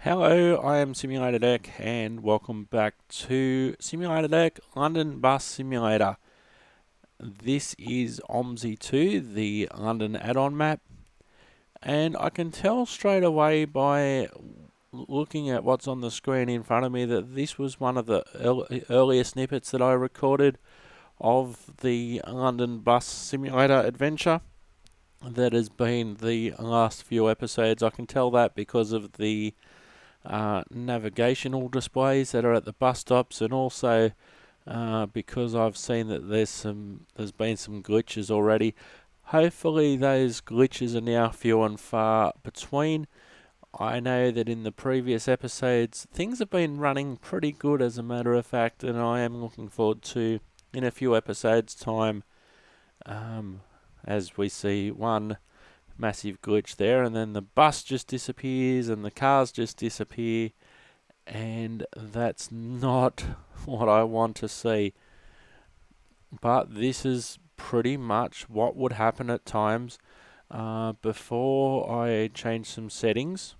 Hello, I am Simulator Deck and welcome back to Simulator Deck London Bus Simulator. This is OMSI 2, the London add-on map, and I can tell straight away by looking at what's on the screen in front of me that this was one of the earlier snippets that I recorded of the London Bus Simulator adventure that has been the last few episodes. I can tell that because of the navigational displays that are at the bus stops, and also because I've seen that there's been some glitches already. Hopefully those glitches are now few and far between. I know that in the previous episodes things have been running pretty good, as a matter of fact, and I am looking forward to, in a few episodes time, as we see one massive glitch there, and then the bus just disappears and the cars just disappear, and that's not what I want to see. But this is pretty much what would happen at times before I change some settings,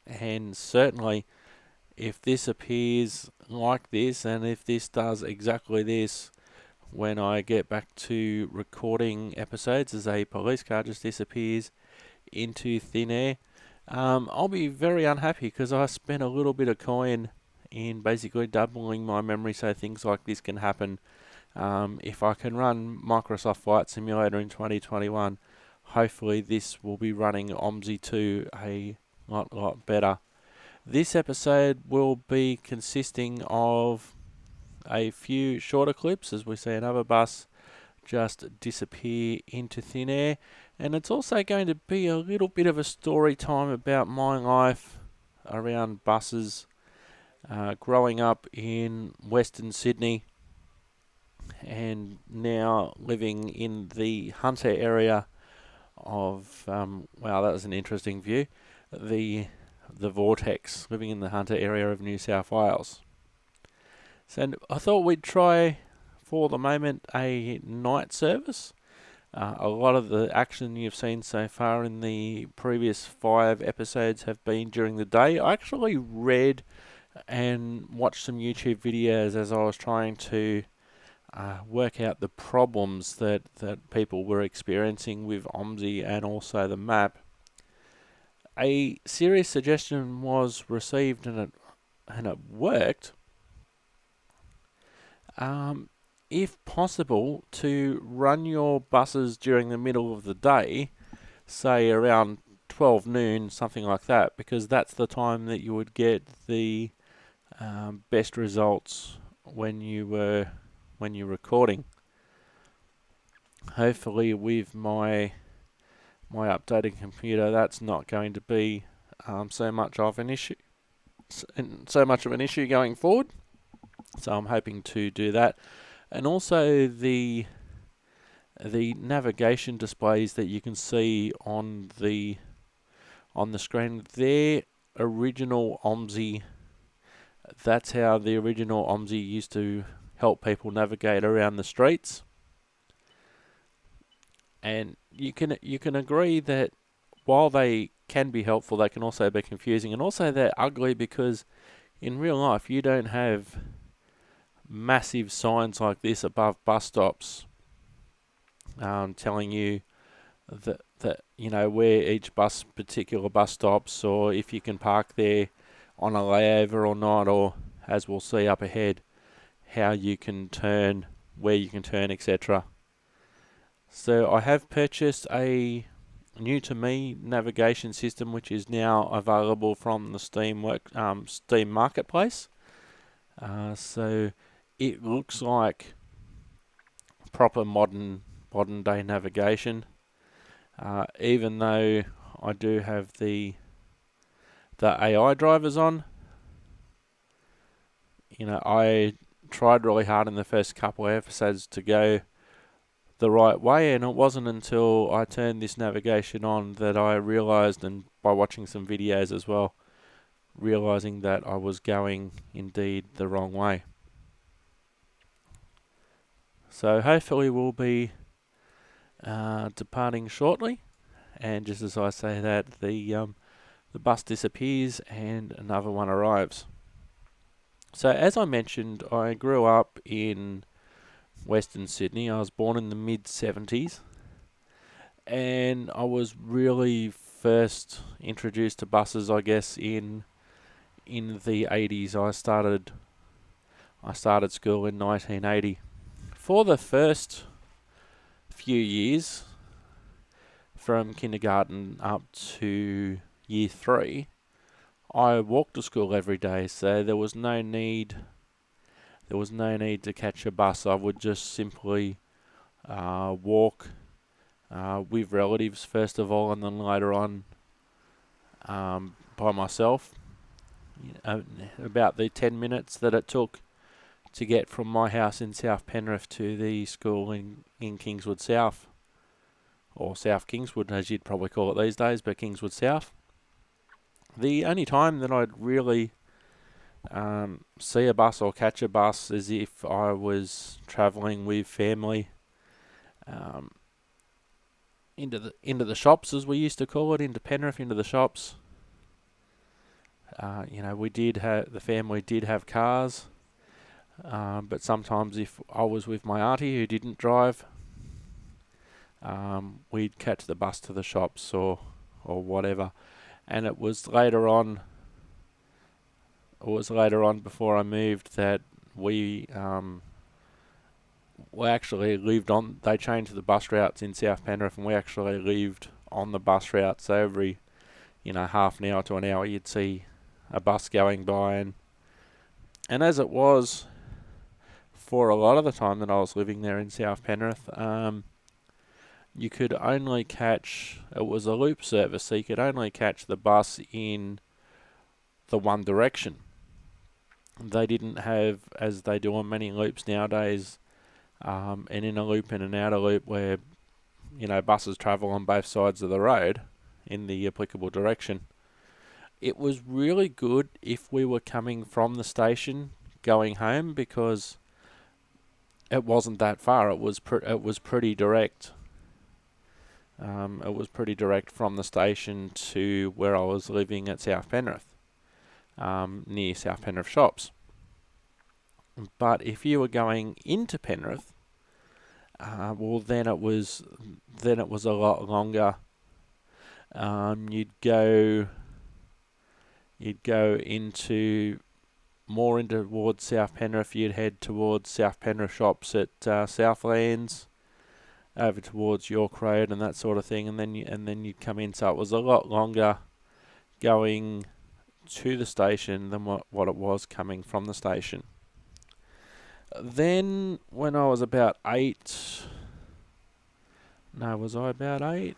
and certainly if this appears like this, and if this does exactly this when I get back to recording episodes, as a police car just disappears into thin air, I'll be very unhappy, because I spent a little bit of coin in basically doubling my memory so things like this can happen. If I can run Microsoft Flight Simulator in 2021, hopefully this will be running OMSI 2 a lot better. This episode will be consisting of a few shorter clips as we see another bus just disappear into thin air, and it's also going to be a little bit of a story time about my life around buses, growing up in Western Sydney and now living in the Hunter area of wow, that was an interesting view, the vortex, living in the Hunter area of New South Wales. So I thought we'd try, for the moment, a night service. A lot of the action you've seen so far in the previous 5 episodes have been during the day. I actually read and watched some YouTube videos as I was trying to work out the problems that people were experiencing with OMSI and also the map. A serious suggestion was received, and it worked. If possible, to run your buses during the middle of the day, say around 12 noon, something like that, because that's the time that you would get the best results when you're recording. Hopefully with my updated computer, that's not going to be so much of an issue going forward. So I'm hoping to do that. And also the navigation displays that you can see on the screen, they're original OMSI. That's how the original OMSI used to help people navigate around the streets. And you can agree that while they can be helpful, they can also be confusing, and also they're ugly, because in real life you don't have massive signs like this above bus stops telling you that you know where each particular bus stops, or if you can park there on a layover or not, or, as we'll see up ahead, how you can turn, where you can turn, etc. So I have purchased a new to me navigation system, which is now available from the Steam Marketplace. So it looks like proper modern day navigation, even though I do have the AI drivers on. You know, I tried really hard in the first couple of episodes to go the right way, and it wasn't until I turned this navigation on that I realised, and by watching some videos as well, realising that I was going indeed the wrong way. So hopefully we'll be departing shortly, and just as I say that, the the bus disappears and another one arrives. So as I mentioned, I grew up in Western Sydney. I was born in the mid-70s, and I was really first introduced to buses, I guess, in the 80s. I started school in 1980. For the first few years, from kindergarten up to year 3, I walked to school every day, so there was no need to catch a bus. I would just simply walk with relatives first of all, and then later on by myself. About the 10 minutes that it took to get from my house in South Penrith to the school in Kingswood South, or South Kingswood as you'd probably call it these days, but Kingswood South. The only time that I'd really see a bus or catch a bus is if I was travelling with family into the shops, as we used to call it, into Penrith, into the shops. The family did have cars, but sometimes if I was with my auntie who didn't drive, we'd catch the bus to the shops or whatever. And it was later on before I moved that we actually lived on. They changed the bus routes in South Penrith, and we actually lived on the bus route. So every half an hour to an hour, you'd see a bus going by, and as it was for a lot of the time that I was living there in South Penrith, you could only catch, it was a loop service, so you could only catch the bus in the one direction. They didn't have, as they do on many loops nowadays, an inner loop and an outer loop where buses travel on both sides of the road in the applicable direction. It was really good if we were coming from the station going home, because it wasn't that far. It was pretty direct. It was pretty direct from the station to where I was living at South Penrith, near South Penrith shops. But if you were going into Penrith, then it was a lot longer. You'd go more into towards South Penrith. You'd head towards South Penrith shops at Southlands, over towards York Road and that sort of thing, and then you'd come in. So it was a lot longer going to the station than what it was coming from the station. Then when I was about 8, was I about 8?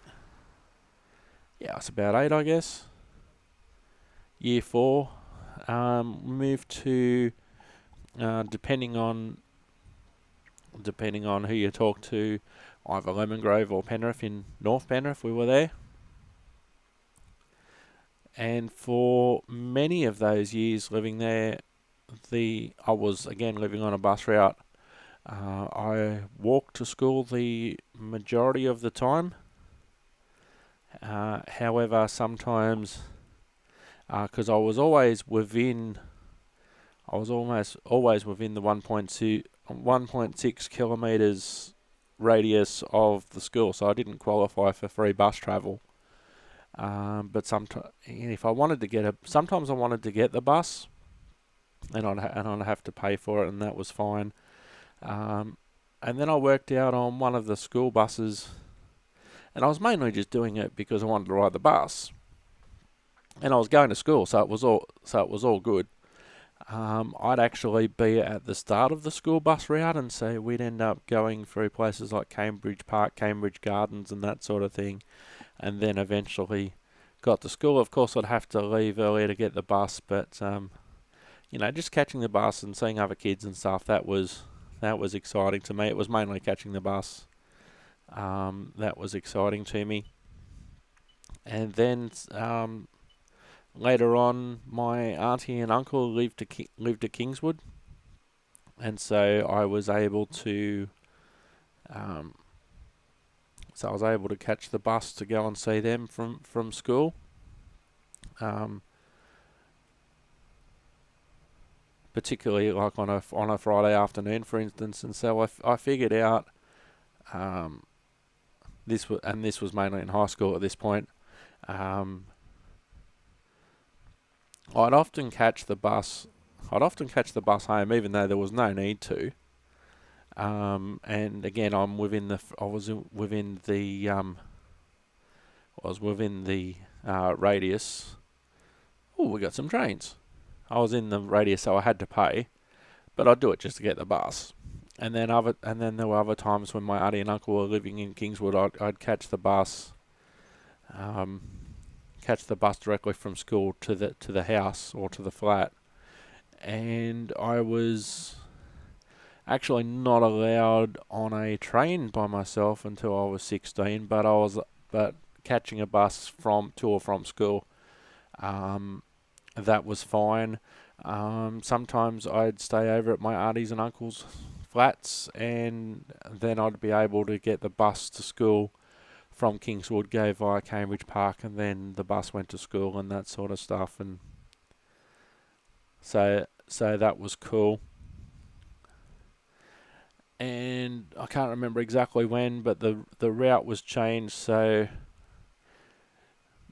Yeah, I was about 8, I guess. Year 4, moved to, depending on who you talk to, either Lemon Grove or Penrith. In North Penrith, we were there. And for many of those years living there, I was again living on a bus route. I walked to school the majority of the time. However, sometimes, because I was always within the 1.6 kilometres radius of the school, so I didn't qualify for free bus travel. But sometimes, if I wanted to sometimes I wanted to get the bus, and I'd have to pay for it, and that was fine. And then I worked out on one of the school buses, and I was mainly just doing it because I wanted to ride the bus, and I was going to school, so it was all good. I'd actually be at the start of the school bus route, and so we'd end up going through places like Cambridge Park, Cambridge Gardens, and that sort of thing, and then eventually got to school. Of course, I'd have to leave earlier to get the bus, but just catching the bus and seeing other kids and stuff, that was exciting to me. It was mainly catching the bus that was exciting to me. And then later on, my auntie and uncle lived at Kingswood, and so I was able to catch the bus to go and see them from school. particularly like on a Friday afternoon, for instance. And so I figured out this was mainly in high school at this point. I'd often catch the bus. I'd often catch the bus home, even though there was no need to. And again, I was within the radius. Oh, we got some trains. I was in the radius, so I had to pay, but I'd do it just to get the bus. And then there were other times when my auntie and uncle were living in Kingswood. I'd catch the bus. Directly from school to the house or to the flat, and I was actually not allowed on a train by myself until I was 16. But catching a bus to or from school, that was fine. Sometimes I'd stay over at my aunties and uncles' flats, and then I'd be able to get the bus to school from Kingswood, go via Cambridge Park, and then the bus went to school and that sort of stuff. And so that was cool. And I can't remember exactly when, but the route was changed. So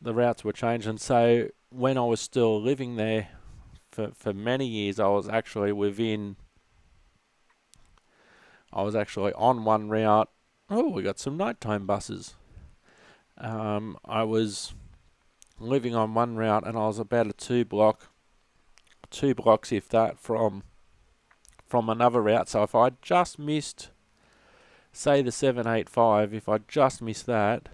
the routes were changed, and so when I was still living there for many years, I was actually on one route. Oh, we got some nighttime buses. I was living on one route, and I was about a two blocks, if that, from another route. So if I just missed, say, the 785, if I just missed that,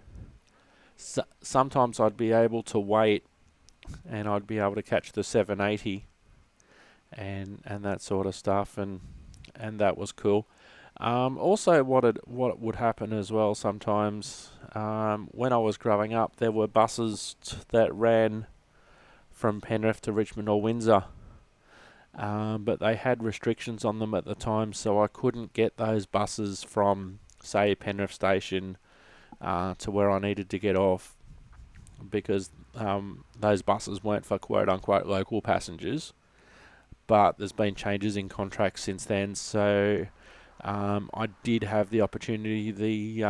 sometimes I'd be able to wait, and I'd be able to catch the 780, and that sort of stuff, and that was cool. Also, what would happen as well sometimes, when I was growing up, there were buses that ran from Penrith to Richmond or Windsor, but they had restrictions on them at the time, so I couldn't get those buses from, say, Penrith Station to where I needed to get off, because those buses weren't for quote-unquote local passengers. But there's been changes in contracts since then, so I did have the opportunity.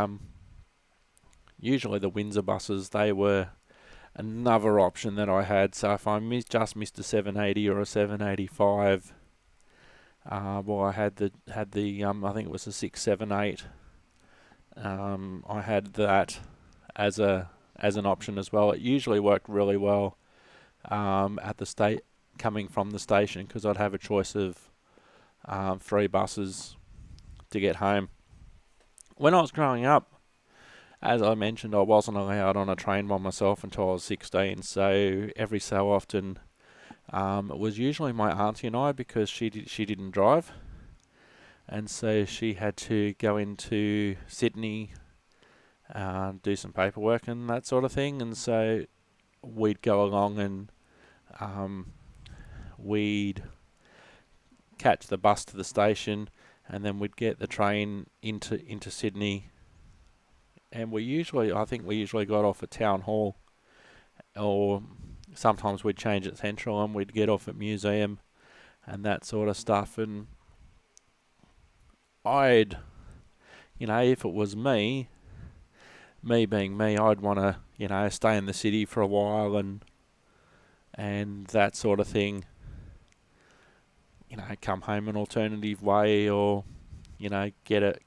Usually the Windsor buses, they were another option that I had. So if I just missed a 780 or a 785, I had the I think it was a 678. I had that as an option as well. It usually worked really well at the coming from the station, because I'd have a choice of 3 buses to get home. When I was growing up, as I mentioned, I wasn't allowed on a train by myself until I was 16. So every so often, it was usually my auntie and I, because she didn't drive, and so she had to go into Sydney, do some paperwork and that sort of thing. And so we'd go along, and we'd catch the bus to the station, and then we'd get the train into Sydney. And I think we usually got off at Town Hall, or sometimes we'd change at Central and we'd get off at Museum and that sort of stuff. And if it was me being me, I'd want to, stay in the city for a while and that sort of thing. Come home an alternative way, or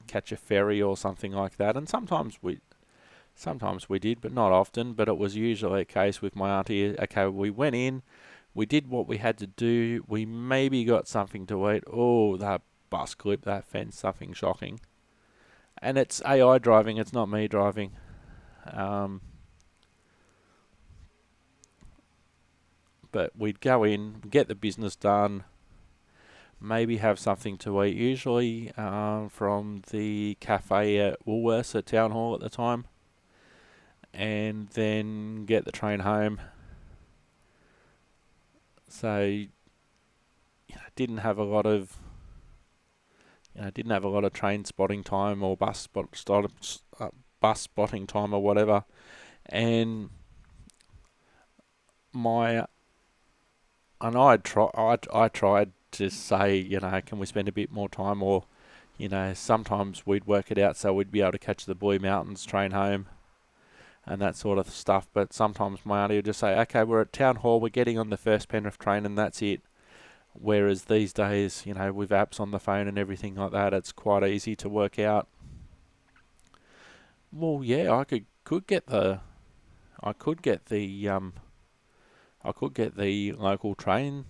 catch a ferry or something like that. And sometimes we did, but not often. But it was usually a case with my auntie. Okay, we went in, we did what we had to do. We maybe got something to eat. Oh, that bus clipped that fence, something shocking. And it's AI driving. It's not me driving. But we'd go in, get the business done, maybe have something to eat, usually from the cafe at Woolworths at Town Hall at the time, and then get the train home. So didn't have a lot of train spotting time or bus spotting time or whatever. And my and I tried to say, can we spend a bit more time, or sometimes we'd work it out so we'd be able to catch the Boy Mountains train home and that sort of stuff. But sometimes my auntie would just say, okay, we're at Town Hall, we're getting on the first Penrith train, and that's it. Whereas these days, with apps on the phone and everything like that, it's quite easy to work out. Well, yeah, I could get the local train.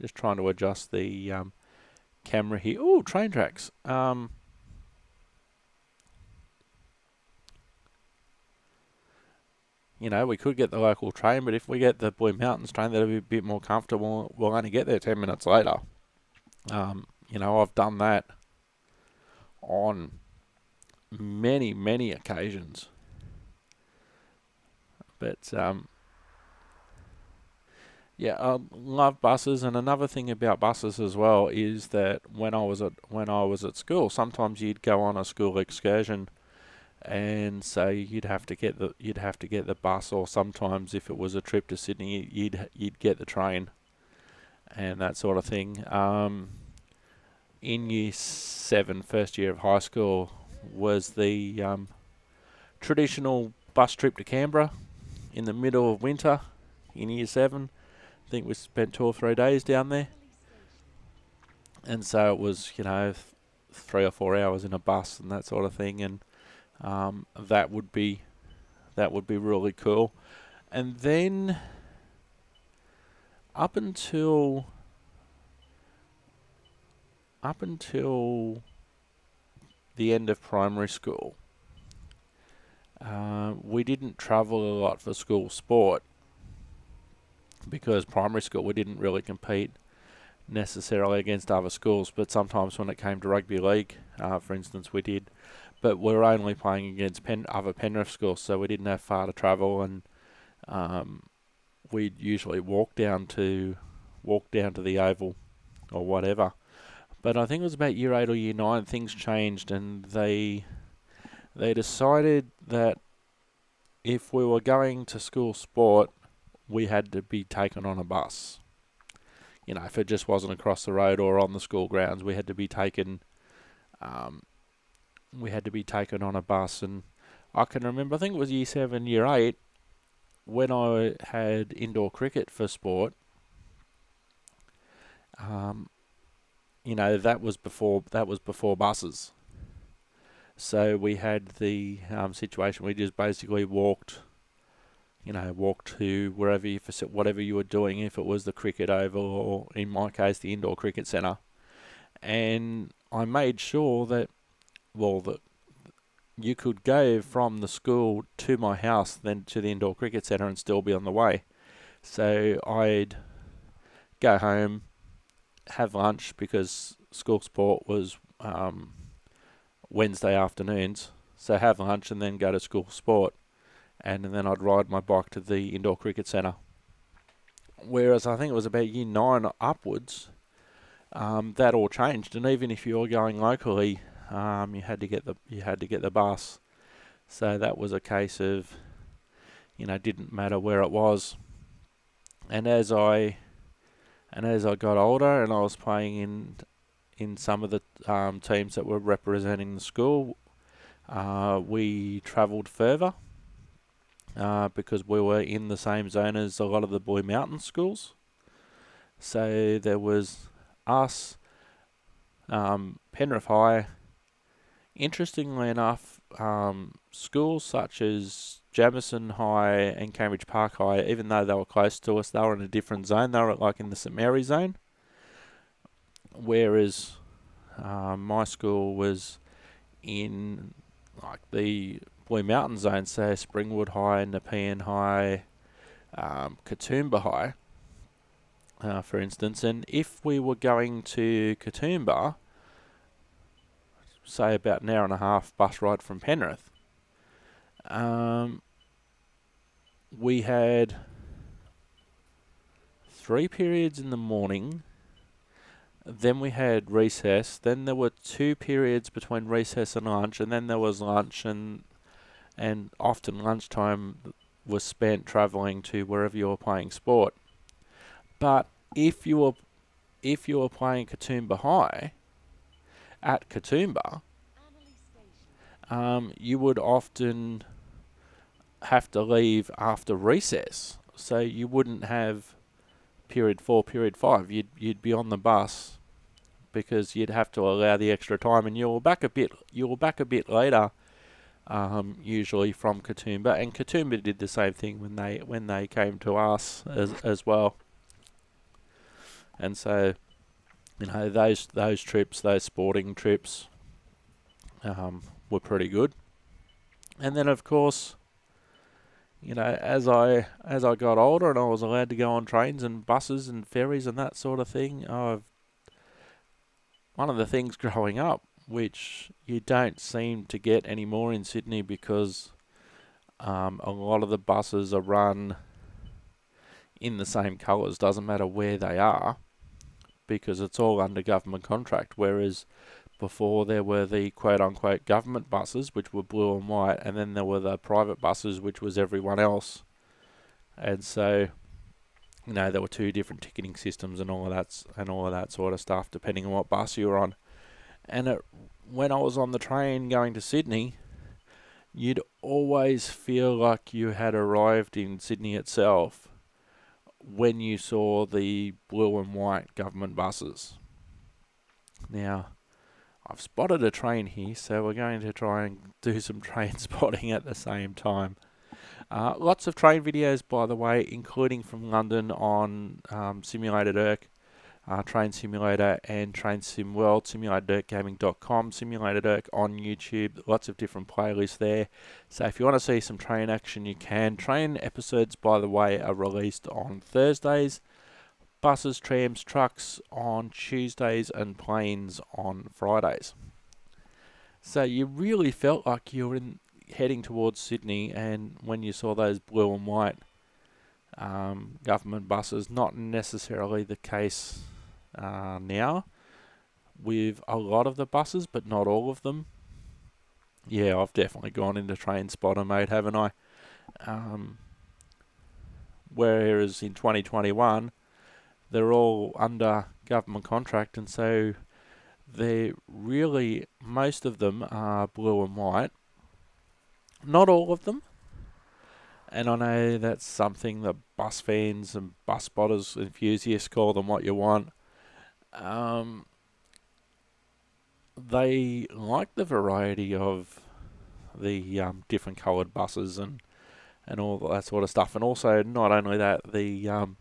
Just trying to adjust the camera here. Oh, train tracks. We could get the local train, but if we get the Boy Mountains train, that'll be a bit more comfortable. We'll only get there 10 minutes later. I've done that on many, many occasions. But yeah, I love buses, and another thing about buses as well is that when I was at school, sometimes you'd go on a school excursion, and so you'd have to get the bus, or sometimes if it was a trip to Sydney, you'd get the train, and that sort of thing. In Year 7, first year of high school, was the traditional bus trip to Canberra in the middle of winter in Year 7. I think we spent 2 or 3 days down there, and so it was 3 or 4 hours in a bus and that sort of thing, and that would be really cool. And then up until the end of primary school, we didn't travel a lot for school sport, because primary school we didn't really compete necessarily against other schools, but sometimes when it came to rugby league, for instance, we did. But we were only playing against other Penrith schools, so we didn't have far to travel, and we'd usually walk down to the Oval or whatever. But I think it was about Year 8 or Year 9, things changed, and they decided that if we were going to school sport, we had to be taken on a bus. If it just wasn't across the road or on the school grounds, we had to be taken. We had to be taken on a bus, and I can remember, I think it was Year 7, Year 8, when I had indoor cricket for sport. That was before buses. So we had the situation. We just basically walked to whatever you were doing, if it was the cricket oval or, in my case, the indoor cricket centre. And I made sure that you could go from the school to my house, then to the indoor cricket centre, and still be on the way. So I'd go home, have lunch, because school sport was Wednesday afternoons. So have lunch and then go to school sport, and then I'd ride my bike to the indoor cricket centre. Whereas I think it was about Year 9 upwards, that all changed, and even if you were going locally, you had to get the bus. So that was a case of, didn't matter where it was. And as I got older and I was playing in some of the teams that were representing the school, we travelled further, because we were in the same zone as a lot of the Boy Mountain schools. So there was us, Penrith High. Interestingly enough, schools such as Jamison High and Cambridge Park High, even though they were close to us, they were in a different zone. They were in the St Mary zone, whereas my school was in the Boy Mountain zone, so Springwood High, Nepean High, Katoomba High, for instance. And if we were going to Katoomba, say about an hour and a half bus ride from Penrith, we had 3 periods in the morning, then we had recess, then there were 2 periods between recess and lunch, and then there was lunch, and often lunchtime was spent travelling to wherever you were playing sport. But if you were playing Katoomba High at Katoomba, you would often have to leave after recess, so you wouldn't have period 4, period 5. You'd be on the bus because you'd have to allow the extra time, and you were back a bit later, usually from Katoomba, and Katoomba did the same thing when they came to us as well. And so, those trips, those sporting trips, were pretty good. And then of course, as I got older and I was allowed to go on trains and buses and ferries and that sort of thing, one of the things growing up, which you don't seem to get anymore in Sydney, because a lot of the buses are run in the same colours, doesn't matter where they are, because it's all under government contract, whereas before there were the quote-unquote government buses, which were blue and white, and then there were the private buses, which was everyone else. And so, there were 2 different ticketing systems and all of that sort of stuff, depending on what bus you were on. And when I was on the train going to Sydney, you'd always feel like you had arrived in Sydney itself when you saw the blue and white government buses. Now, I've spotted a train here, so we're going to try and do some train spotting at the same time. Lots of train videos, by the way, including from London on Simulated Irk, Train Simulator, and Train Sim World, SimulatedIrkGaming.com, Simulated Irk on YouTube. Lots of different playlists there. So if you want to see some train action, you can. Train episodes, by the way, are released on Thursdays. Buses, trams, trucks on Tuesdays, and planes on Fridays. So you really felt like you were heading towards Sydney, and when you saw those blue and white government buses, not necessarily the case now with a lot of the buses, but not all of them. Yeah, I've definitely gone into train spotter mode, haven't I? Whereas in 2021, they're all under government contract, and so most of them are blue and white. Not all of them. And I know that's something that bus fans and bus spotters, enthusiasts, call them what you want. They like the variety of the different coloured buses and all that sort of stuff. And also, not only that, the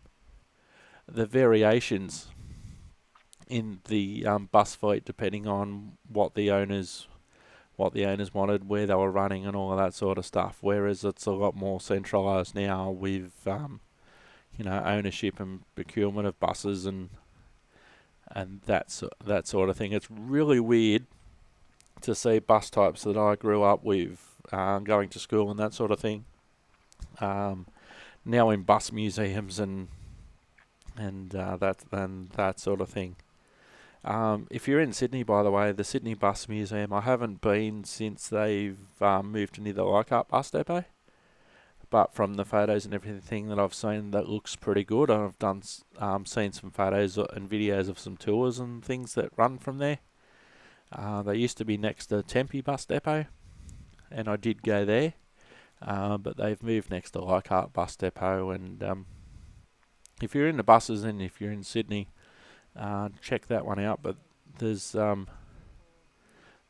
variations in the bus fleet, depending on what the owners wanted, where they were running, and all of that sort of stuff. Whereas it's a lot more centralised now with ownership and procurement of buses and that sort of thing. It's really weird to see bus types that I grew up with, going to school and that sort of thing, now in bus museums and that sort of thing. If you're in Sydney, by the way, the Sydney Bus Museum, I haven't been since they've moved to near the Leichhardt bus depot. But from the photos and everything that I've seen, that looks pretty good. I've seen some photos and videos of some tours and things that run from there. They used to be next to Tempe bus depot, and I did go there. But they've moved next to Leichhardt bus depot. And if you're in the buses and if you're in Sydney, check that one out. But there's there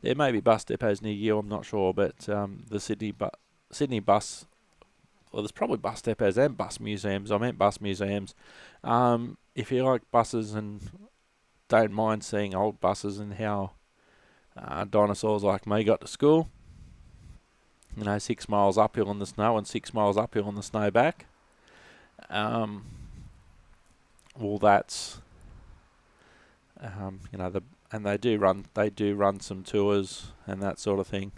may be bus depots near you, I'm not sure, but the Sydney bus, well, there's probably bus depots and bus museums. I meant bus museums. If you like buses and don't mind seeing old buses and how dinosaurs like me got to school, 6 miles uphill in the snow and 6 miles uphill in the snow back, well, that's and they do run some tours and that sort of thing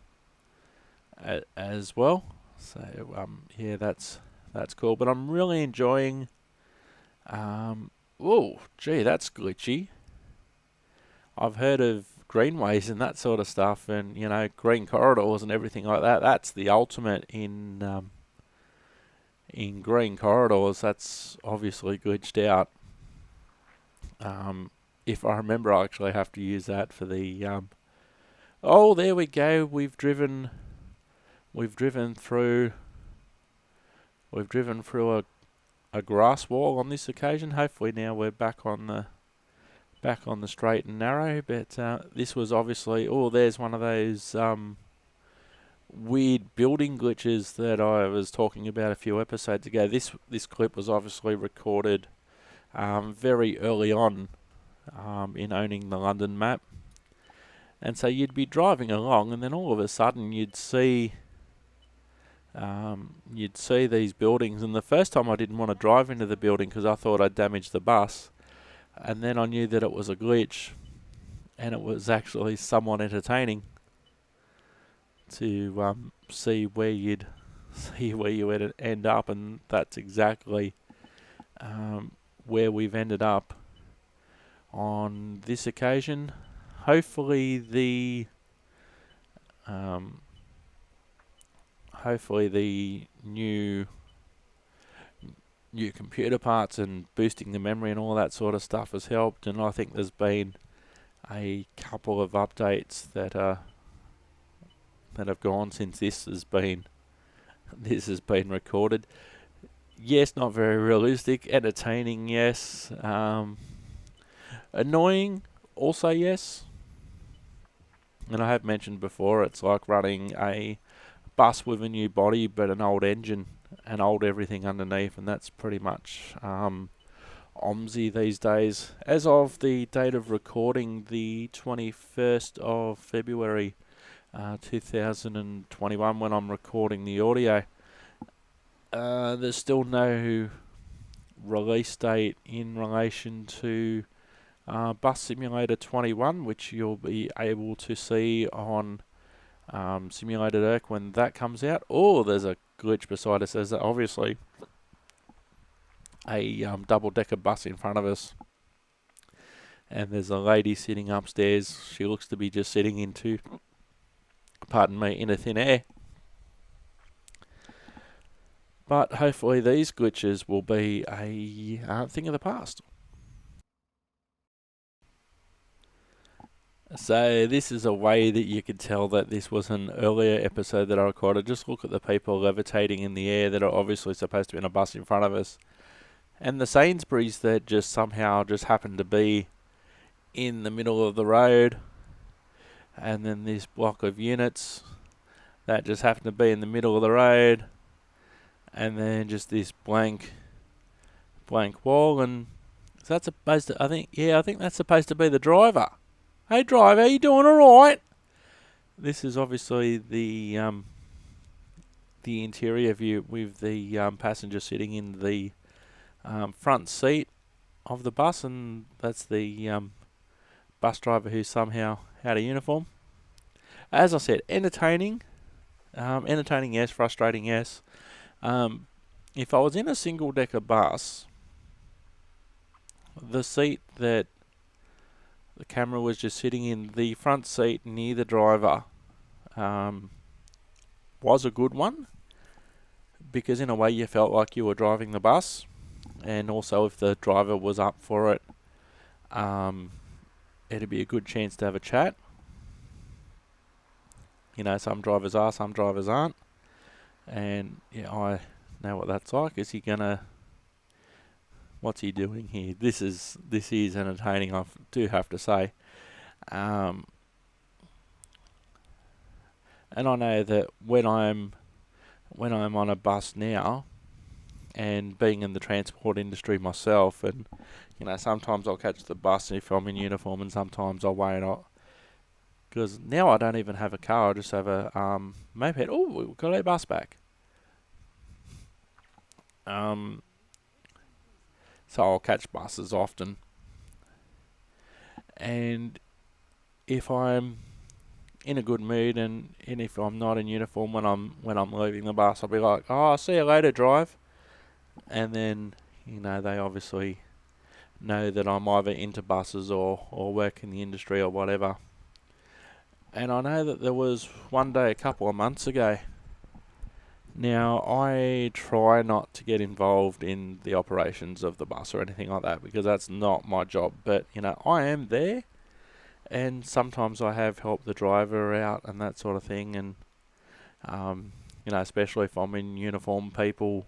as well. So yeah, that's cool. But I'm really enjoying. Oh, gee, that's glitchy. I've heard of greenways and that sort of stuff, and green corridors and everything like that. That's the ultimate in in green corridors, that's obviously glitched out. If I remember, I actually have to use that for the oh, there we go. We've driven through a grass wall on this occasion. Hopefully now we're back on the straight and narrow. But this was obviously, oh, there's one of those weird building glitches that I was talking about a few episodes ago. This clip was obviously recorded very early on in owning the London map. And so you'd be driving along, and then all of a sudden you'd see these buildings. And the first time I didn't want to drive into the building because I thought I'd damaged the bus. And then I knew that it was a glitch, and it was actually somewhat entertaining to see where you would end up, and that's exactly where we've ended up on this occasion. Hopefully the new computer parts and boosting the memory and all that sort of stuff has helped, and I think there's been a couple of updates that have gone since this has been recorded. Yes, not very realistic. Entertaining, yes. Annoying, also yes. And I have mentioned before, it's like running a bus with a new body but an old engine and old everything underneath, and that's pretty much OMSI these days. As of the date of recording, the 21st of February 2021, when I'm recording the audio, there's still no release date in relation to Bus Simulator 21, which you'll be able to see on Simulated Irk when that comes out. Oh, there's a glitch beside us. There's obviously a double-decker bus in front of us, and there's a lady sitting upstairs. She looks to be just sitting into, pardon me, into thin air. But hopefully these glitches will be a thing of the past. So this is a way that you could tell that this was an earlier episode that I recorded. Just look at the people levitating in the air that are obviously supposed to be in a bus in front of us. And the Sainsbury's that just somehow just happened to be in the middle of the road. And then this block of units that just happened to be in the middle of the road. And then just this blank wall. And is that supposed to, I think that's supposed to be the driver. Hey driver, you doing alright? This is obviously the interior view with the passenger sitting in the front seat of the bus, and that's the bus driver who's somehow out of uniform. As I said, entertaining yes, frustrating yes. If I was in a single decker bus, the seat that the camera was just sitting in, the front seat near the driver, was a good one, because in a way you felt like you were driving the bus, and also if the driver was up for it, it'd be a good chance to have a chat. You know, some drivers are, some drivers aren't, and yeah, I know what that's like. Is he gonna? What's he doing here? This is entertaining, I do have to say. And I know that when I'm on a bus now, and being in the transport industry myself, and you know, sometimes I'll catch the bus if I'm in uniform, and sometimes I'll wait up. Because now I don't even have a car, I just have a moped. Oh, we've got our bus back. So I'll catch buses often, and if I'm in a good mood, and if I'm not in uniform when I'm leaving the bus, I'll be like, "Oh, I'll see you later, drive." And then, you know, they obviously know that I'm either into buses or work in the industry or whatever. And I know that there was one day a couple of months ago Now, I try not to get involved in the operations of the bus or anything like that because that's not my job. But, I am there, and sometimes I have helped the driver out and that sort of thing. And, especially if I'm in uniform, people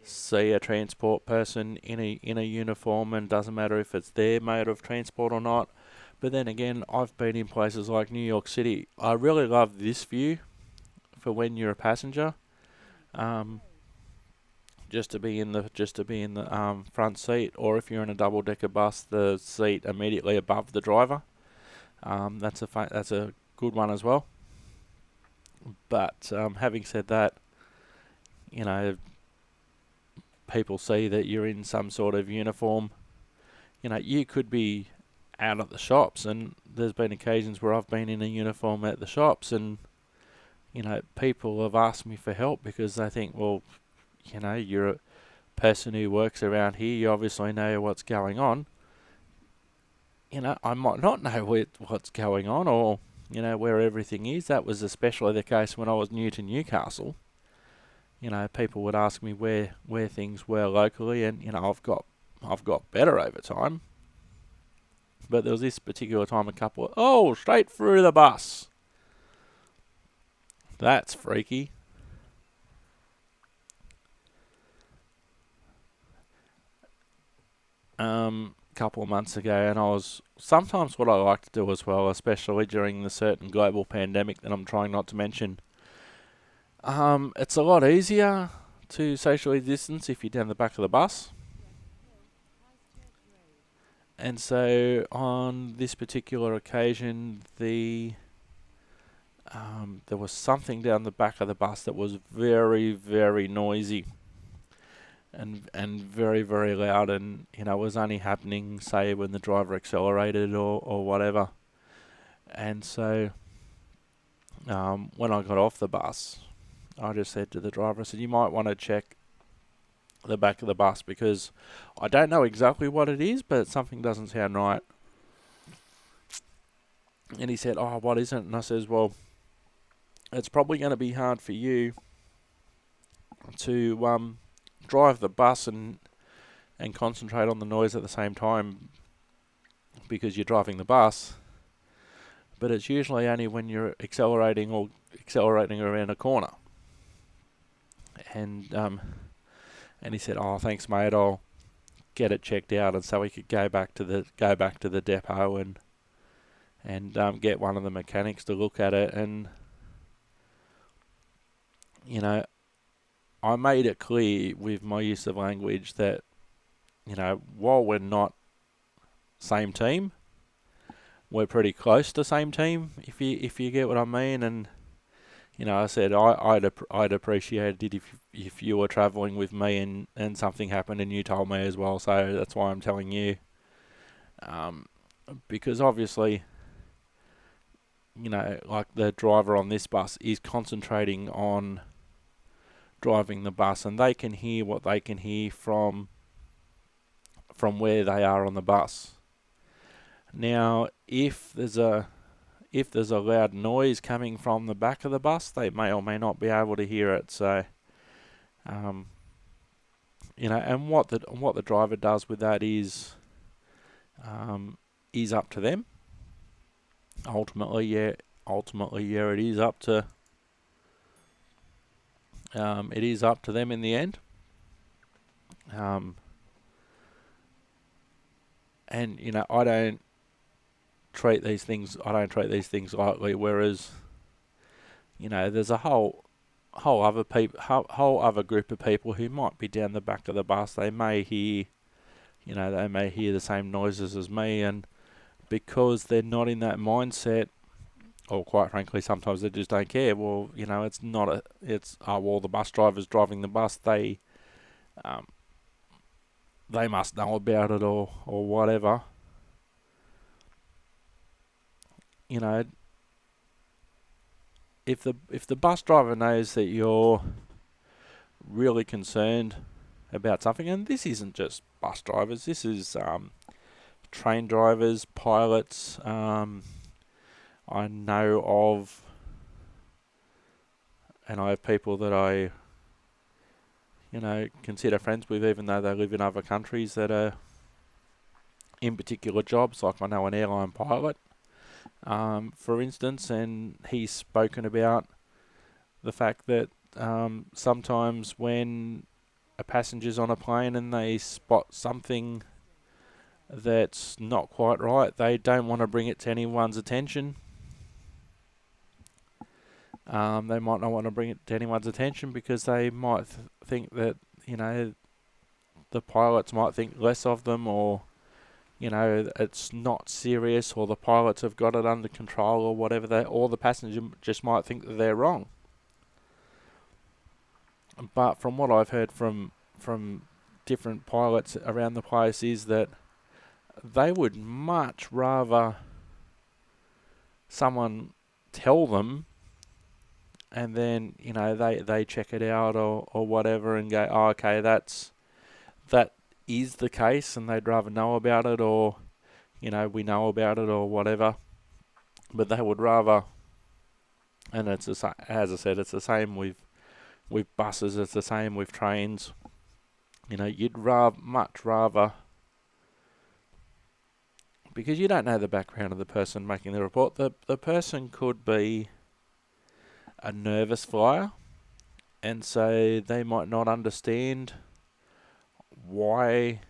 see a transport person in a uniform, and doesn't matter if it's their mode of transport or not. But then again, I've been in places like New York City. I really love this view for when you're a passenger. Just to be in the front seat, or if you're in a double decker bus, the seat immediately above the driver. That's a good one as well. But having said that, people see that you're in some sort of uniform. You could be out at the shops, and there's been occasions where I've been in a uniform at the shops, and people have asked me for help because they think, well, you're a person who works around here, you obviously know what's going on. I might not know what's going on, or where everything is. That was especially the case when I was new to Newcastle. People would ask me where things were locally, and I've got better over time. But there was this particular time straight through the bus. That's freaky. Couple of months ago, and sometimes what I like to do as well, especially during the certain global pandemic that I'm trying not to mention, it's a lot easier to socially distance if you're down the back of the bus. And so on this particular occasion, there was something down the back of the bus that was very, very noisy and very, very loud, and it was only happening, say, when the driver accelerated or whatever. And so when I got off the bus, I just said to the driver, I said, you might want to check the back of the bus because I don't know exactly what it is, but something doesn't sound right. And he said, oh, what is it? And I says, well, it's probably going to be hard for you to drive the bus and concentrate on the noise at the same time because you're driving the bus. But it's usually only when you're accelerating around a corner. And he said, oh, thanks, mate, I'll get it checked out. And so we could go back to the depot and get one of the mechanics to look at it. And I made it clear with my use of language that while we're not same team, we're pretty close to same team, if you get what I mean. And I said I'd appreciate it if you were travelling with me and something happened and you told me as well. So that's why I'm telling you, because obviously like the driver on this bus is concentrating on driving the bus, and they can hear what they can hear from where they are on the bus. Now, if there's a loud noise coming from the back of the bus, they may or may not be able to hear it. So, and what the driver does with that is up to them. Ultimately, yeah, it is up to them in the end. And I don't treat these things lightly. Whereas, there's a whole other group of people who might be down the back of the bus. They may hear the same noises as me, and because they're not in that mindset, or quite frankly, sometimes they just don't care. Well, it's the bus driver's driving the bus. They must know about it or whatever. If the bus driver knows that you're really concerned about something, and this isn't just bus drivers, this is train drivers, pilots. I know of and I have people that I, consider friends with, even though they live in other countries, that are in particular jobs. Like I know an airline pilot, for instance, and he's spoken about the fact that sometimes when a passenger's on a plane and they spot something that's not quite right, they don't want to bring it to anyone's attention. They might not want to bring it to anyone's attention because they might think that, the pilots might think less of them, or, it's not serious, or the pilots have got it under control, or whatever, or the passenger just might think that they're wrong. But from what I've heard from different pilots around the place is that they would much rather someone tell them, and then they check it out or whatever and go, oh, okay, that is the case, and they'd rather know about it, or we know about it or whatever. But they would rather, and it's as I said, it's the same with buses, it's the same with trains. You'd much rather, because you don't know the background of the person making the report. The person could be a nervous flyer, and so they might not understand why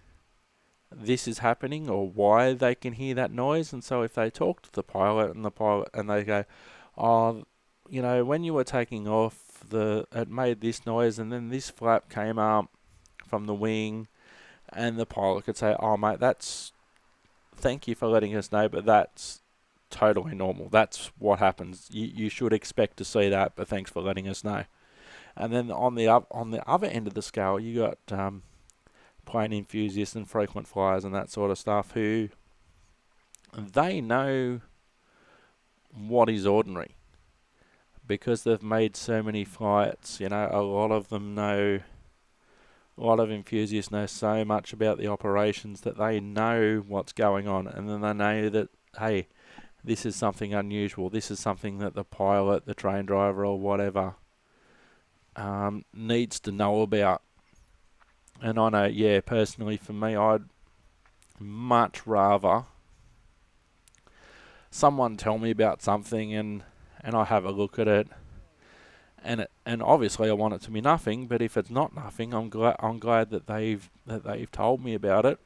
this is happening or why they can hear that noise. And so if they talk to the pilot and they go, oh, when you were taking off, it made this noise, and then this flap came up from the wing, and the pilot could say, oh mate, thank you for letting us know, but that's totally normal. That's what happens. You should expect to see that, but thanks for letting us know. And then on the other end of the scale, you got plane enthusiasts and frequent flyers and that sort of stuff, who they know what is ordinary because they've made so many flights. A lot of them know. A lot of enthusiasts know so much about the operations that they know what's going on, and then they know that, hey, this is something unusual. This is something that the pilot, the train driver, or whatever needs to know about. And I know, personally for me, I'd much rather someone tell me about something and I have a look at it. And obviously I want it to be nothing, but if it's not nothing, I'm glad that they've told me about it,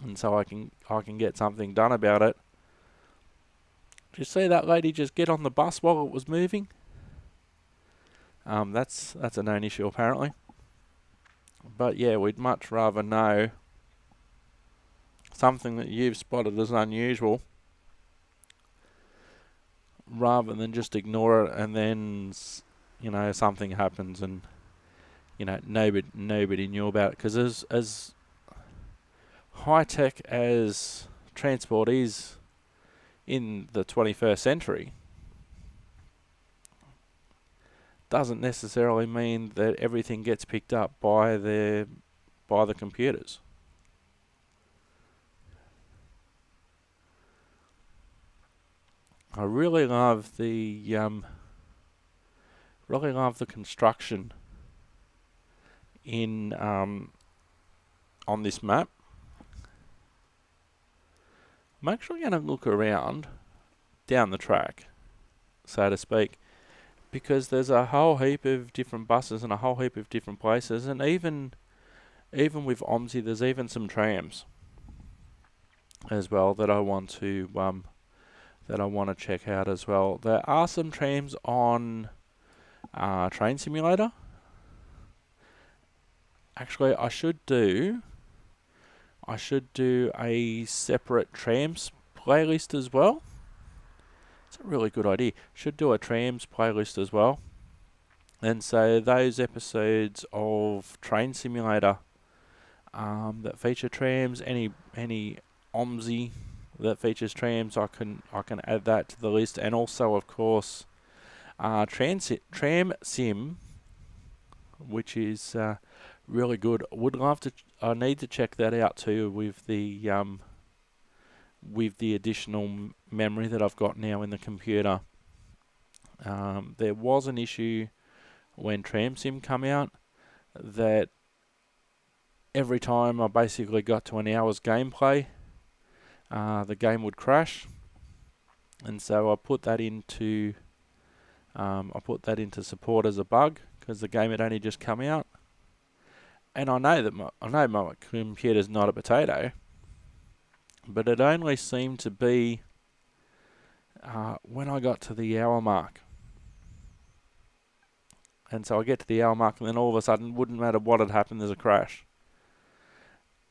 and so I can get something done about it. Did you see that lady just get on the bus while it was moving? That's a known issue apparently. But yeah, we'd much rather know something that you've spotted as unusual, rather than just ignore it and then something happens and nobody knew about it. Because as high tech as transport is in the 21st century, doesn't necessarily mean that everything gets picked up by the computers. I really love the construction in on this map. I'm actually going to look around down the track, so to speak, because there's a whole heap of different buses and a whole heap of different places, and even with OMSI, there's even some trams as well that I want to check out as well. There are some trams on Train Simulator. Actually, I should do a separate trams playlist as well. It's a really good idea. Should do a trams playlist as well. And so those episodes of Train Simulator that feature trams, any OMSI that features trams, I can add that to the list. And also, of course, Tram Sim, which is really good. I need to check that out too with the additional memory that I've got now in the computer. There was an issue when TramSim come out, that every time I basically got to an hour's gameplay, the game would crash, and so I put that into support as a bug because the game had only just come out, and I know my computer's not a potato, but it only seemed to be when I got to the hour mark. And so I get to the hour mark, and then all of a sudden, wouldn't matter what had happened, there's a crash.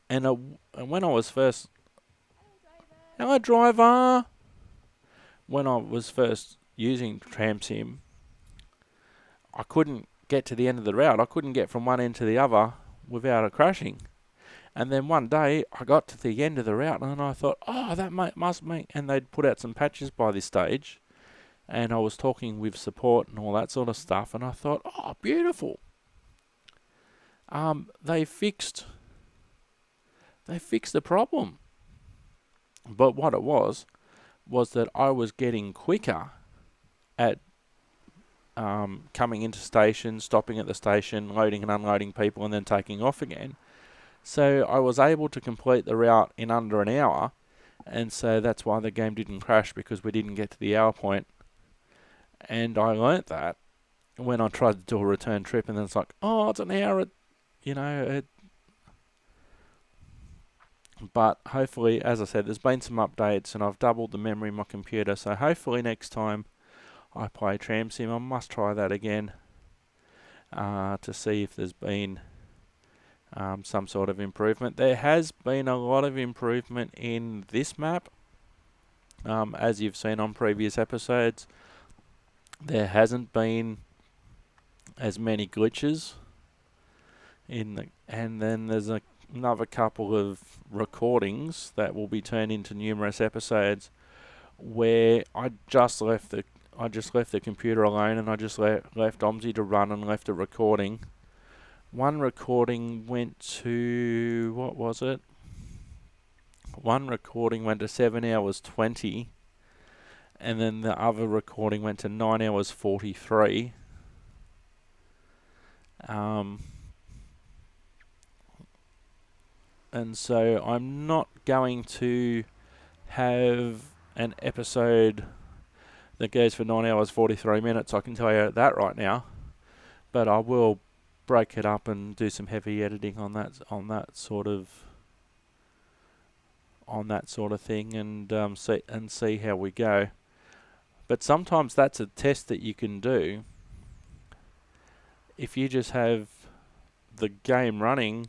And when I was first... Hello, driver! When I was first using TramSim, I couldn't get to the end of the route. I couldn't get from one end to the other without it crashing. And then one day, I got to the end of the route, and I thought, oh, that must mean... And they'd put out some patches by this stage. And I was talking with support and all that sort of stuff, and I thought, oh, beautiful. They fixed the problem. But what it was that I was getting quicker at coming into station, stopping at the station, loading and unloading people, and then taking off again. So I was able to complete the route in under an hour, and so that's why the game didn't crash, because we didn't get to the hour point. And I learnt that when I tried to do a return trip, and then it's like, oh, it's an hour, But hopefully, as I said, there's been some updates, and I've doubled the memory in my computer, so hopefully next time I play TramSim, I must try that again to see if there's been some sort of improvement. There has been a lot of improvement in this map, as you've seen on previous episodes. There hasn't been as many glitches and then there's another couple of recordings that will be turned into numerous episodes where I just left the computer alone, and I just left OMSI to run and left a recording. One recording went to, what was it? One recording went to 7 hours 20. And then the other recording went to 9 hours 43. And so I'm not going to have an episode that goes for 9 hours 43 minutes. I can tell you that right now. But I will break it up and do some heavy editing on that sort of thing, and see how we go. But sometimes that's a test that you can do. If you just have the game running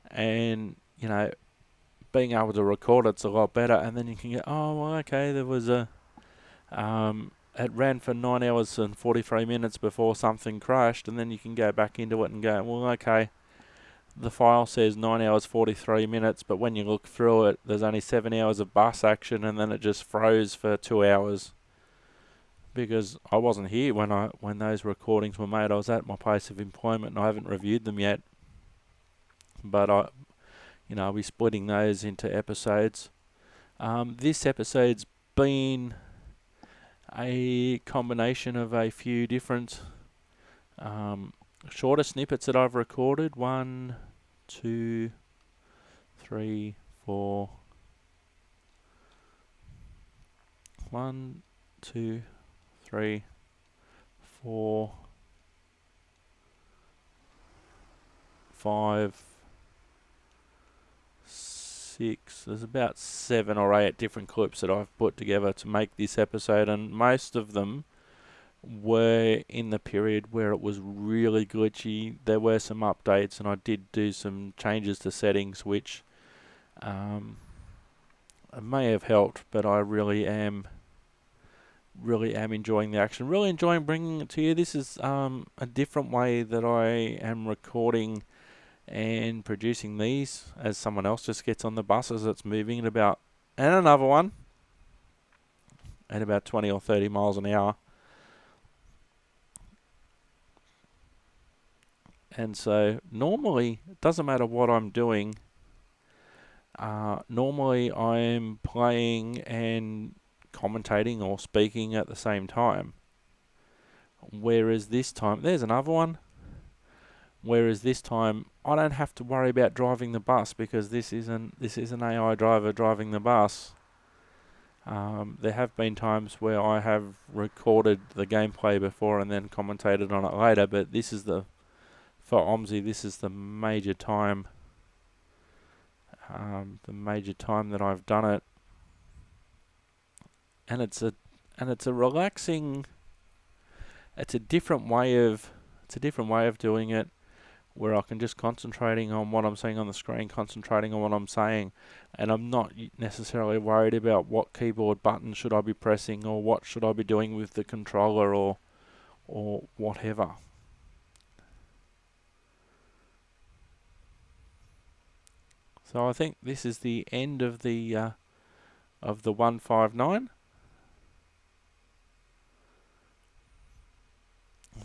and, being able to record it's a lot better, and then you can go, oh, well, okay, there was it ran for 9 hours and 43 minutes before something crashed, and then you can go back into it and go, well, okay, the file says 9 hours 43 minutes, but when you look through it, there's only 7 hours of bus action, and then it just froze for 2 hours. Because I wasn't here when those recordings were made. I was at my place of employment, and I haven't reviewed them yet. But I'll be splitting those into episodes. This episode's been a combination of a few different shorter snippets that I've recorded. 1, 2, 3, 4. 1, 2, 3, 4, 5, 6. There's about 7 or 8 different clips that I've put together to make this episode, and most of them were in the period where it was really glitchy. There were some updates, and I did do some changes to settings, which may have helped, but I really am enjoying the action, really enjoying bringing it to you. This is a different way that I am recording and producing these, as someone else just gets on the bus as it's moving at about, and another one at about 20 or 30 miles an hour. And so normally, it doesn't matter what I'm doing, normally I'm playing and commentating or speaking at the same time. Whereas this time, there's another one. Whereas this time, I don't have to worry about driving the bus because this is an AI driver driving the bus. There have been times where I have recorded the gameplay before and then commentated on it later, but this is for OMSI, this is the major time that I've done it, and it's a relaxing. It's a different way of doing it, where I can just concentrating on what I'm seeing on the screen, concentrating on what I'm saying, and I'm not necessarily worried about what keyboard button should I be pressing or what should I be doing with the controller or whatever. So I think this is the end of the 159.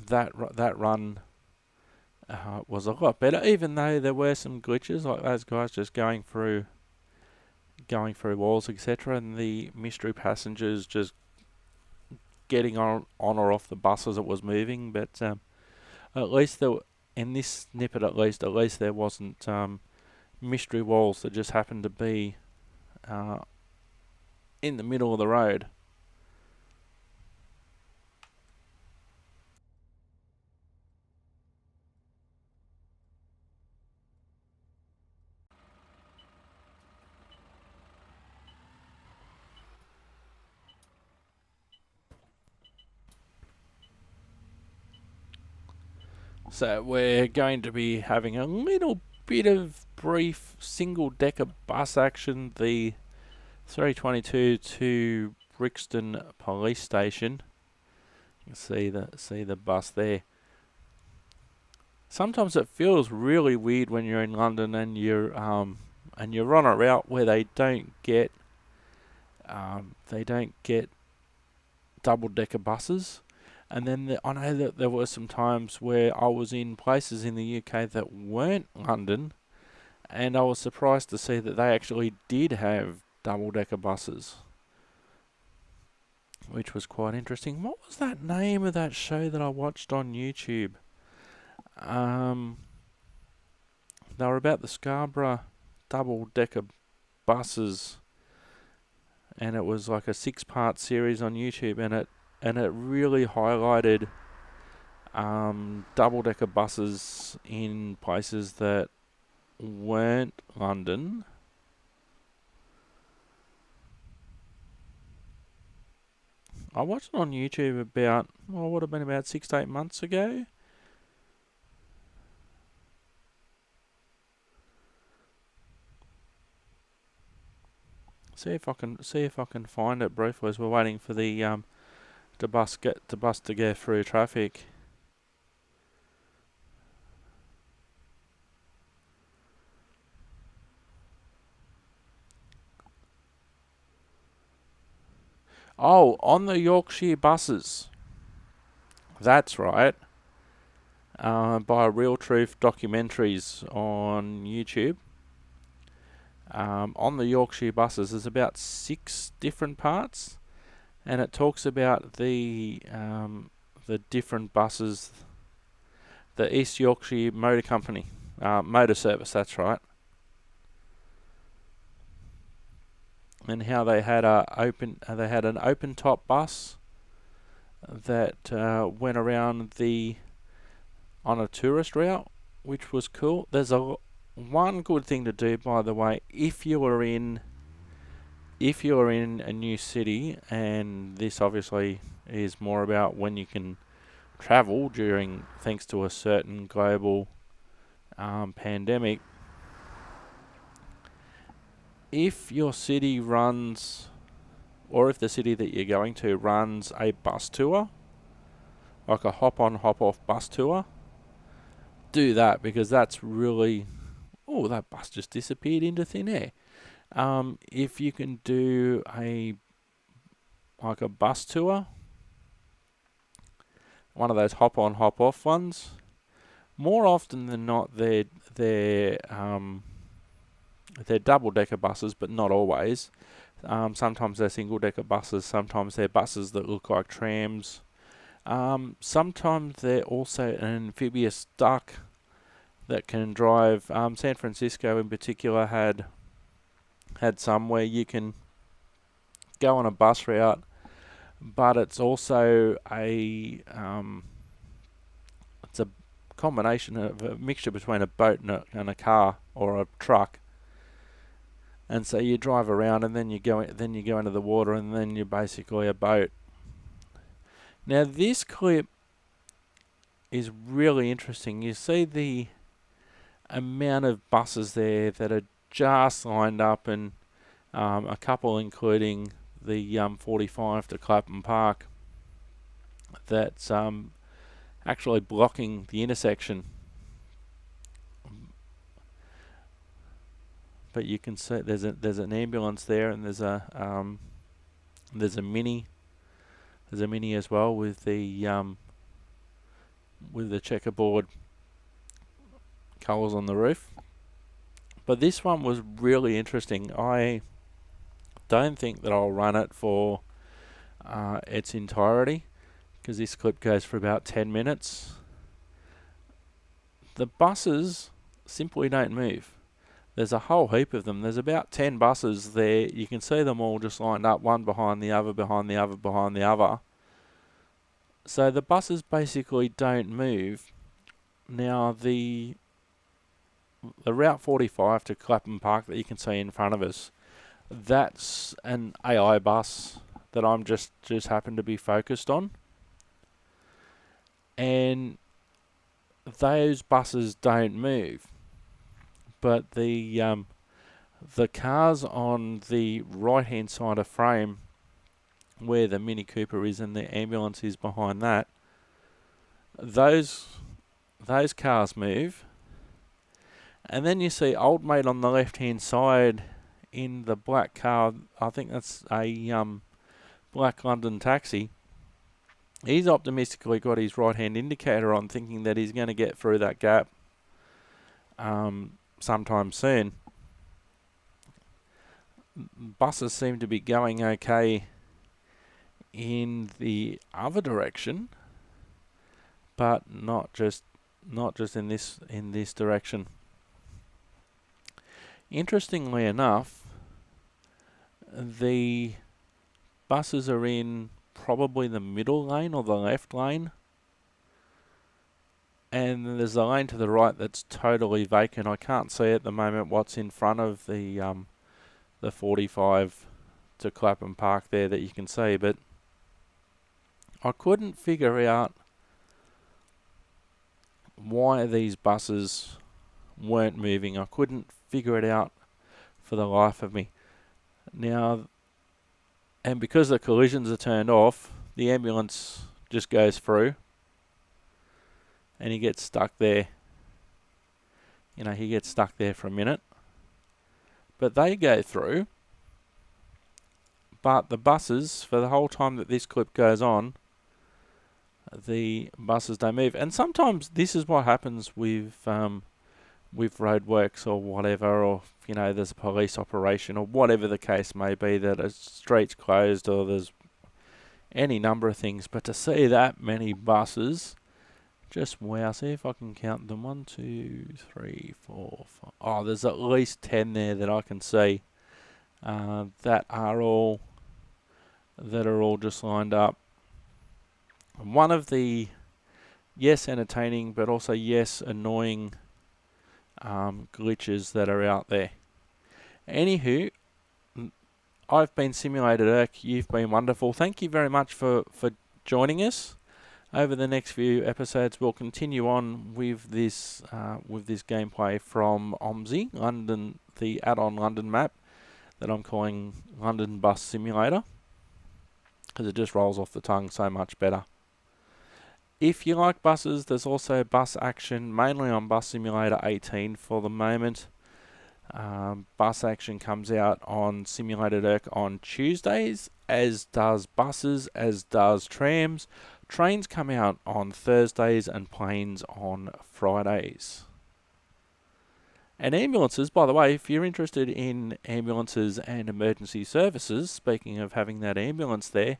That run was a lot better, even though there were some glitches, like those guys just going through walls, etc., and the mystery passengers just getting on or off the bus as it was moving. But at least in this snippet, at least there wasn't mystery walls that just happened to be in the middle of the road. So we're going to be having a little bit of brief single-decker bus action. The 322 to Brixton Police Station. You can see the bus there. Sometimes it feels really weird when you're in London and you're on a route where they don't get double-decker buses. And then I know that there were some times where I was in places in the UK that weren't London, and I was surprised to see that they actually did have double-decker buses, which was quite interesting. What was that name of that show that I watched on YouTube? They were about the Scarborough double-decker buses, and it was like a 6-part series on YouTube, and it really highlighted double-decker buses in places that weren't London. I watched it on YouTube about, would have been about 6 to 8 months ago. See if I can find it briefly as we're waiting for the bus to go through traffic. Oh, on the Yorkshire buses. That's right. By Real Truth Documentaries on YouTube. On the Yorkshire buses, there's about 6 different parts, and it talks about the different buses. The East Yorkshire Motor Company, Motor Service. That's right. And how they had an open top bus that went around on a tourist route, which was cool. There's one good thing to do, by the way, if you are in a new city, and this obviously is more about when you can travel thanks to a certain global pandemic. If your city runs, or if the city that you're going to runs a bus tour, like a hop-on, hop-off bus tour, do that, because that's really... Oh, that bus just disappeared into thin air. If you can do a bus tour, one of those hop-on, hop-off ones, more often than not, they're double-decker buses, but not always. Sometimes they're single-decker buses. Sometimes they're buses that look like trams. Sometimes they're also an amphibious duck that can drive. San Francisco in particular had some where you can go on a bus route, but it's also it's a combination of a mixture between a boat and a car or a truck. And so you drive around, and then you go into the water, and then you're basically a boat. Now this clip is really interesting. You see the amount of buses there that are just lined up, and a couple including the 45 to Clapham Park that's actually blocking the intersection. But you can see there's an ambulance there, and there's a mini as well with the checkerboard colours on the roof. But this one was really interesting. I don't think that I'll run it for its entirety, because this clip goes for about 10 minutes. The buses simply don't move. There's a whole heap of them. There's about 10 buses there. You can see them all just lined up, one behind the other, behind the other, behind the other. So the buses basically don't move. Now the Route 45 to Clapham Park that you can see in front of us, that's an AI bus that I'm just happen to be focused on. And those buses don't move. But the cars on the right hand side of frame, where the Mini Cooper is and the ambulance is behind that, those cars move. And then you see old mate on the left hand side in the black car. I think that's a black London taxi. He's optimistically got his right hand indicator on, thinking that he's going to get through that gap sometime soon. Buses seem to be going okay in the other direction, but not just in this direction. Interestingly enough, the buses are in probably the middle lane or the left lane, and there's a lane to the right that's totally vacant. I can't see at the moment what's in front of the 45 to Clapham Park there that you can see, but I couldn't figure out why these buses weren't moving. I couldn't figure it out for the life of me. Now, and because the collisions are turned off, the ambulance just goes through, and he gets stuck there. He gets stuck there for a minute. But they go through. But the buses, for the whole time that this clip goes on, the buses don't move. And sometimes this is what happens with roadworks or whatever, or there's a police operation or whatever the case may be, that a street's closed or there's any number of things. But to see that many buses, just wow. See if I can count them. 1, 2, 3, 4, 5. Oh, there's at least 10 there that I can see that are all just lined up. One of the entertaining but also annoying glitches that are out there. Anywho, I've been Simulated Irk. You've been wonderful. Thank you very much for joining us. Over the next few episodes, we'll continue on with this gameplay from OMSI London, the add-on London map that I'm calling London Bus Simulator, because it just rolls off the tongue so much better. If you like buses, there's also bus action, mainly on Bus Simulator 18 for the moment. Bus action comes out on Simulated Irk on Tuesdays, as does buses, as does trams. Trains come out on Thursdays and planes on Fridays. And ambulances, by the way, if you're interested in ambulances and emergency services, speaking of having that ambulance there,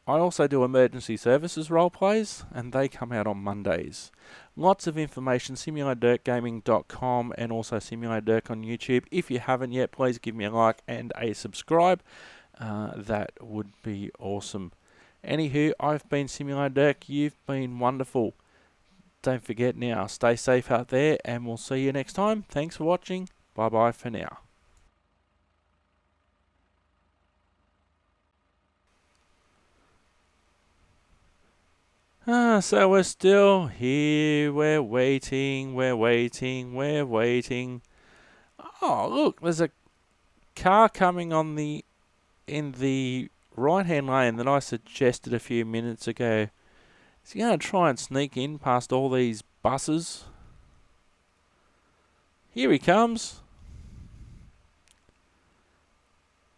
I also do emergency services role plays, and they come out on Mondays. Lots of information, simulatordirtgaming.com, and also Simulator Dirk on YouTube. If you haven't yet, please give me a like and a subscribe. That would be awesome. Anywho, I've been Simulator Dirk. You've been wonderful. Don't forget now, stay safe out there, and we'll see you next time. Thanks for watching. Bye-bye for now. So we're still here. We're waiting. Oh, look, there's a car coming on in the right-hand lane that I suggested a few minutes ago. Is he going to try and sneak in past all these buses? Here he comes.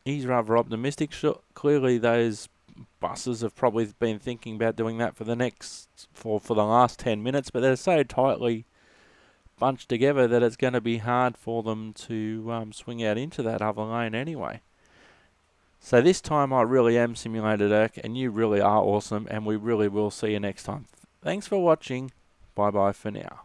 He's rather optimistic. Clearly those buses have probably been thinking about doing that for the last 10 minutes, but they're so tightly bunched together that it's going to be hard for them to swing out into that other lane anyway. So this time I really am Simulator Dirk, and you really are awesome, and we really will see you next time. Thanks for watching. Bye bye for now.